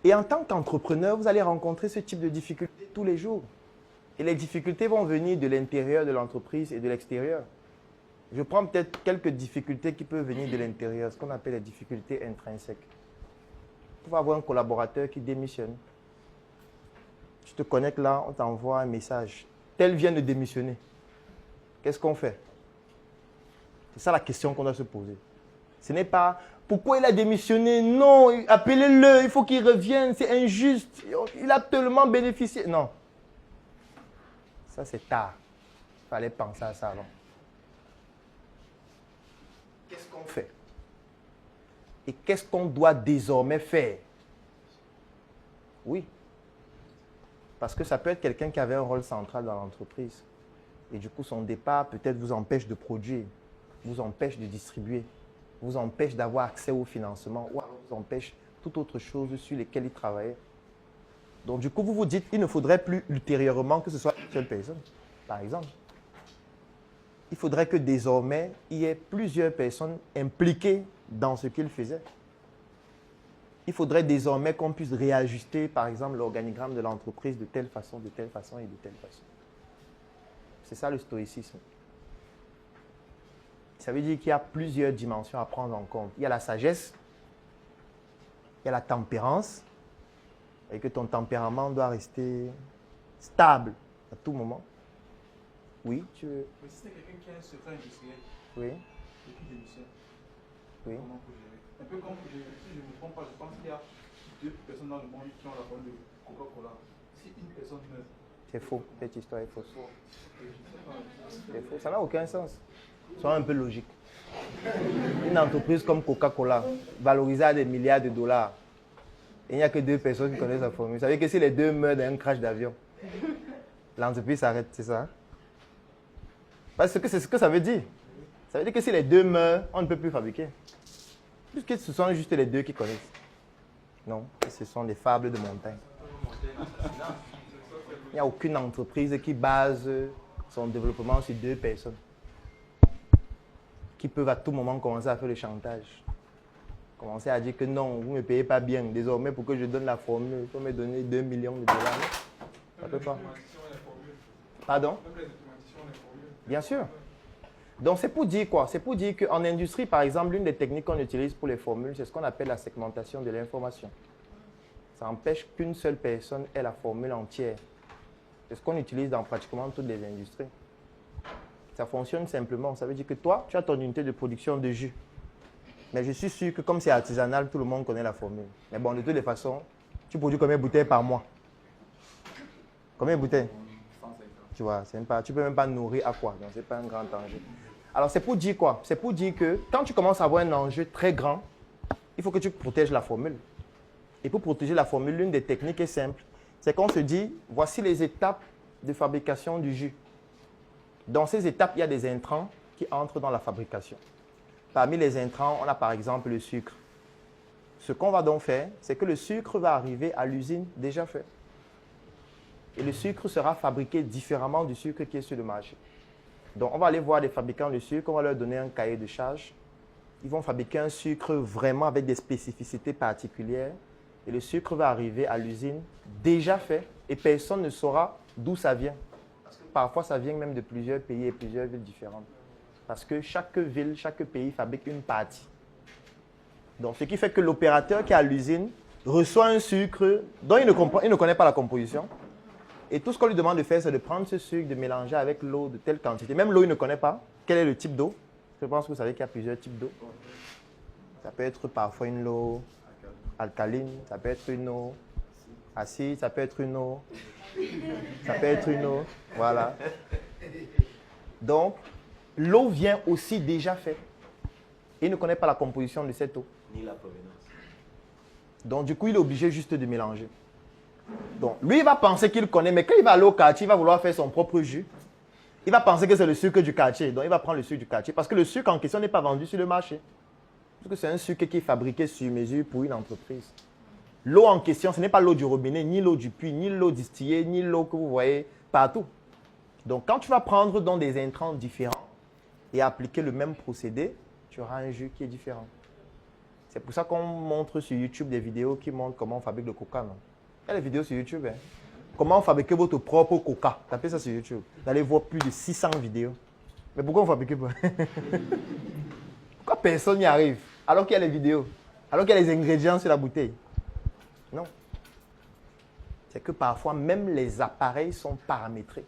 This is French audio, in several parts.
Et en tant qu'entrepreneur, vous allez rencontrer ce type de difficultés tous les jours. Et les difficultés vont venir de l'intérieur de l'entreprise et de l'extérieur. Je prends peut-être quelques difficultés qui peuvent venir de l'intérieur, ce qu'on appelle les difficultés intrinsèques. Tu vas avoir un collaborateur qui démissionne. Tu te connectes là, on t'envoie un message. Tel vient de démissionner. Qu'est-ce qu'on fait? C'est ça la question qu'on doit se poser. Ce n'est pas pourquoi il a démissionné. Non, appelez-le, il faut qu'il revienne, c'est injuste. Il a tellement bénéficié. Non. Ça, c'est tard. Il fallait penser à ça avant. Qu'est-ce qu'on fait? Et qu'est-ce qu'on doit désormais faire? Oui. Parce que ça peut être quelqu'un qui avait un rôle central dans l'entreprise. Et du coup, son départ peut-être vous empêche de produire, vous empêche de distribuer, vous empêche d'avoir accès au financement ou alors vous empêche toute autre chose sur lesquelles il travaillait. Donc du coup, vous vous dites, il ne faudrait plus ultérieurement que ce soit une seule personne, par exemple. Il faudrait que désormais, il y ait plusieurs personnes impliquées dans ce qu'il faisait. Il faudrait désormais qu'on puisse réajuster, par exemple, l'organigramme de l'entreprise de telle façon et de telle façon. C'est ça le stoïcisme. Ça veut dire qu'il y a plusieurs dimensions à prendre en compte. Il y a la sagesse, il y a la tempérance, et que ton tempérament doit rester stable à tout moment. Oui, tu veux. Mais si c'est quelqu'un qui a un secret industriel, Oui. et qui démissionne, Oui. comment faut gérer? Un peu comme, si je ne me trompe pas, je pense qu'il y a 2 personnes dans le monde qui ont la forme de Coca-Cola. Si une personne meurt. C'est faux, cette histoire est fausse. C'est faux, ça n'a aucun sens. Sois un peu logique. Une entreprise comme Coca-Cola, valorisée à des milliards de dollars, et il n'y a que 2 personnes qui connaissent la formule. Vous savez que si les 2 meurent dans un crash d'avion, l'entreprise s'arrête, c'est ça? Parce que c'est ce que ça veut dire. Ça veut dire que si les 2 meurent, on ne peut plus fabriquer. Puisque ce sont juste les 2 qui connaissent. Non, ce sont des fables de montagne. Il n'y a aucune entreprise qui base son développement sur 2 personnes qui peuvent à tout moment commencer à faire le chantage. Commencer à dire que non, vous ne me payez pas bien. Désormais, pour que je donne la formule, il faut me donner 2 millions de dollars. Ça ne peut pas. Pardon? Bien sûr. Donc, c'est pour dire quoi? C'est pour dire qu'en industrie, par exemple, l'une des techniques qu'on utilise pour les formules, c'est ce qu'on appelle la segmentation de l'information. Ça empêche qu'une seule personne ait la formule entière. C'est ce qu'on utilise dans pratiquement toutes les industries. Ça fonctionne simplement. Ça veut dire que toi, tu as ton unité de production de jus. Mais je suis sûr que comme c'est artisanal, tout le monde connaît la formule. Mais bon, de toutes les façons, tu produis combien de bouteilles par mois? Combien de bouteilles? 150. Tu vois, tu ne peux même pas nourrir à quoi. Donc, ce n'est pas un grand enjeu. Alors, c'est pour dire quoi? C'est pour dire que quand tu commences à avoir un enjeu très grand, il faut que tu protèges la formule. Et pour protéger la formule, l'une des techniques est simple. C'est qu'on se dit, voici les étapes de fabrication du jus. Dans ces étapes, il y a des intrants qui entrent dans la fabrication. Parmi les intrants, on a par exemple le sucre. Ce qu'on va donc faire, c'est que le sucre va arriver à l'usine déjà fait. Et le sucre sera fabriqué différemment du sucre qui est sur le marché. Donc, on va aller voir des fabricants de sucre, on va leur donner un cahier de charge. Ils vont fabriquer un sucre vraiment avec des spécificités particulières. Et le sucre va arriver à l'usine déjà fait et personne ne saura d'où ça vient. Parce que parfois, ça vient même de plusieurs pays et plusieurs villes différentes. Parce que chaque ville, chaque pays fabrique une partie. Donc, ce qui fait que l'opérateur qui est à l'usine reçoit un sucre dont il ne connaît pas la composition. Et tout ce qu'on lui demande de faire, c'est de prendre ce sucre, de mélanger avec l'eau de telle quantité. Même l'eau, il ne connaît pas. Quel est le type d'eau? Je pense que vous savez qu'il y a plusieurs types d'eau. Ça peut être parfois une eau alcaline, ça peut être une eau acide, ça peut être une eau. Ça peut être une eau. Voilà. Donc, l'eau vient aussi déjà faite. Il ne connaît pas la composition de cette eau. Ni la provenance. Donc, du coup, il est obligé juste de mélanger. Donc, lui, il va penser qu'il connaît, mais quand il va aller au quartier, il va vouloir faire son propre jus. Il va penser que c'est le sucre du quartier. Donc, il va prendre le sucre du quartier. Parce que le sucre en question n'est pas vendu sur le marché. Parce que c'est un sucre qui est fabriqué sur mesure pour une entreprise. L'eau en question, ce n'est pas l'eau du robinet, ni l'eau du puits, ni l'eau distillée, ni l'eau que vous voyez partout. Donc, quand tu vas prendre dans des intrants différents et appliquer le même procédé, tu auras un jus qui est différent. C'est pour ça qu'on montre sur YouTube des vidéos qui montrent comment on fabrique le coca. Non? Il y a des vidéos sur YouTube. Hein? Comment fabriquer votre propre coca. Tapez ça sur YouTube. Vous allez voir plus de 600 vidéos. Mais pourquoi on ne fabrique pas? Pourquoi personne n'y arrive? Alors qu'il y a les vidéos. Alors qu'il y a les ingrédients sur la bouteille. Non. C'est que parfois, même les appareils sont paramétrés.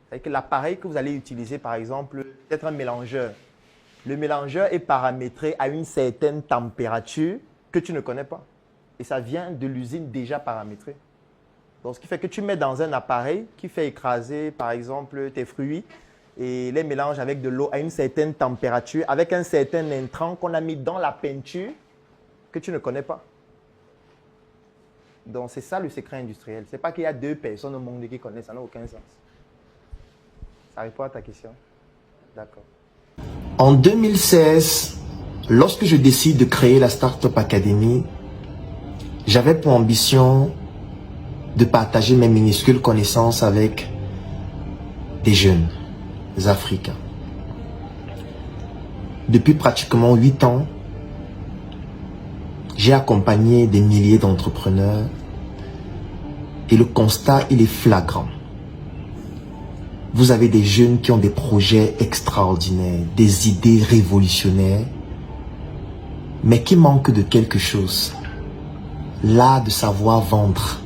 C'est-à-dire que l'appareil que vous allez utiliser, par exemple, peut-être un mélangeur. Le mélangeur est paramétré à une certaine température que tu ne connais pas. Et ça vient de l'usine déjà paramétrée. Donc, ce qui fait que tu mets dans un appareil qui fait écraser, par exemple, tes fruits et les mélanges avec de l'eau à une certaine température, avec un certain intrant qu'on a mis dans la peinture que tu ne connais pas. Donc, c'est ça le secret industriel. Ce n'est pas qu'il y a 2 personnes au monde qui connaissent, ça n'a aucun sens. Ça répond à ta question? D'accord. En 2016, lorsque je décide de créer la Startup Academy, j'avais pour ambition de partager mes minuscules connaissances avec des jeunes africains. Depuis pratiquement 8 ans, j'ai accompagné des milliers d'entrepreneurs et le constat, il est flagrant. Vous avez des jeunes qui ont des projets extraordinaires, des idées révolutionnaires, mais qui manquent de quelque chose. L'art de savoir vendre,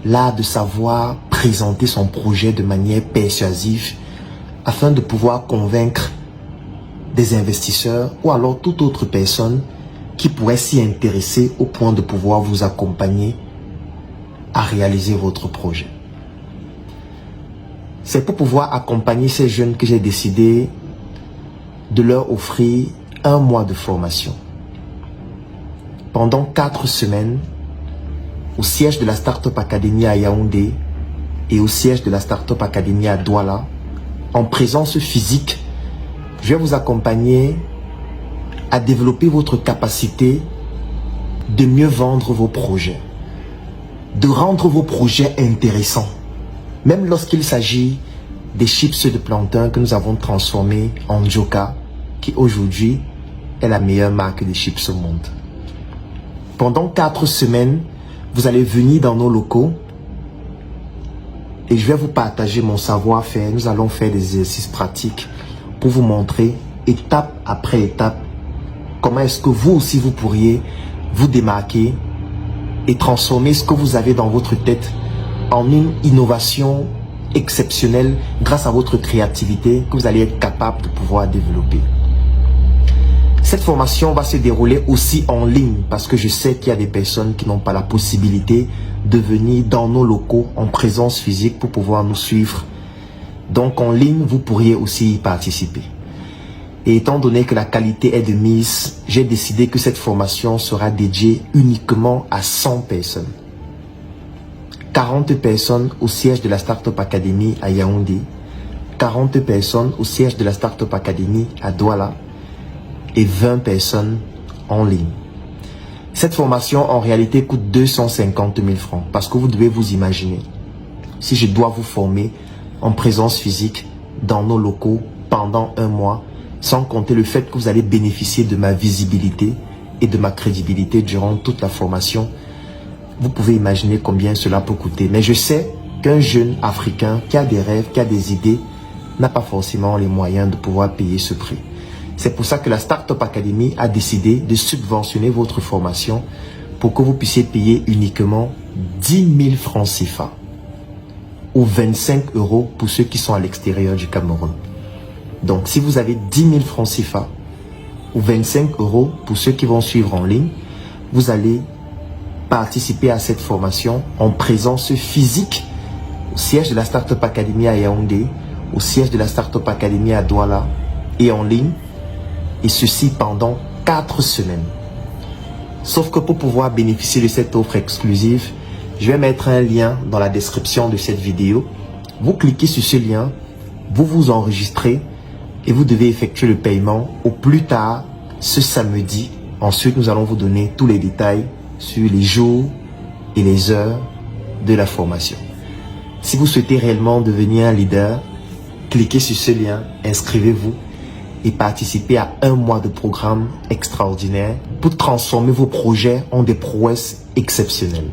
l'art de savoir présenter son projet de manière persuasive afin de pouvoir convaincre des investisseurs ou alors toute autre personne qui pourrait s'y intéresser au point de pouvoir vous accompagner à réaliser votre projet. C'est pour pouvoir accompagner ces jeunes que j'ai décidé de leur offrir 1 mois de formation. Pendant 4 semaines, au siège de la Startup Academy à Yaoundé et au siège de la Startup Academy à Douala, en présence physique, je vais vous accompagner à développer votre capacité de mieux vendre vos projets, de rendre vos projets intéressants. Même lorsqu'il s'agit des chips de plantain que nous avons transformés en Joka, qui aujourd'hui est la meilleure marque de chips au monde. Pendant 4 semaines, vous allez venir dans nos locaux et je vais vous partager mon savoir-faire. Nous allons faire des exercices pratiques pour vous montrer étape après étape comment est-ce que vous aussi vous pourriez vous démarquer et transformer ce que vous avez dans votre tête en une innovation exceptionnelle grâce à votre créativité que vous allez être capable de pouvoir développer. Cette formation va se dérouler aussi en ligne parce que je sais qu'il y a des personnes qui n'ont pas la possibilité de venir dans nos locaux en présence physique pour pouvoir nous suivre. Donc en ligne, vous pourriez aussi y participer. Et étant donné que la qualité est de mise, j'ai décidé que cette formation sera dédiée uniquement à 100 personnes. 40 personnes au siège de la Startup Academy à Yaoundé, 40 personnes au siège de la Startup Academy à Douala et 20 personnes en ligne. Cette formation en réalité coûte 250 000 francs parce que vous devez vous imaginer, si je dois vous former en présence physique dans nos locaux pendant 1 mois, sans compter le fait que vous allez bénéficier de ma visibilité et de ma crédibilité durant toute la formation, vous pouvez imaginer combien cela peut coûter. Mais je sais qu'un jeune Africain qui a des rêves, qui a des idées, n'a pas forcément les moyens de pouvoir payer ce prix. C'est pour ça que la Startup Academy a décidé de subventionner votre formation pour que vous puissiez payer uniquement 10 000 francs CFA ou 25 € pour ceux qui sont à l'extérieur du Cameroun. Donc, si vous avez 10 000 francs CFA ou 25 € pour ceux qui vont suivre en ligne, vous allez participer à cette formation en présence physique au siège de la Startup Academy à Yaoundé, au siège de la Startup Academy à Douala et en ligne, et ceci pendant 4 semaines. Sauf que pour pouvoir bénéficier de cette offre exclusive, je vais mettre un lien dans la description de cette vidéo. Vous cliquez sur ce lien, vous vous enregistrez et vous devez effectuer le paiement au plus tard ce samedi. Ensuite, nous allons vous donner tous les détails sur les jours et les heures de la formation. Si vous souhaitez réellement devenir un leader, cliquez sur ce lien, inscrivez-vous et participer à un mois de programme extraordinaire pour transformer vos projets en des prouesses exceptionnelles.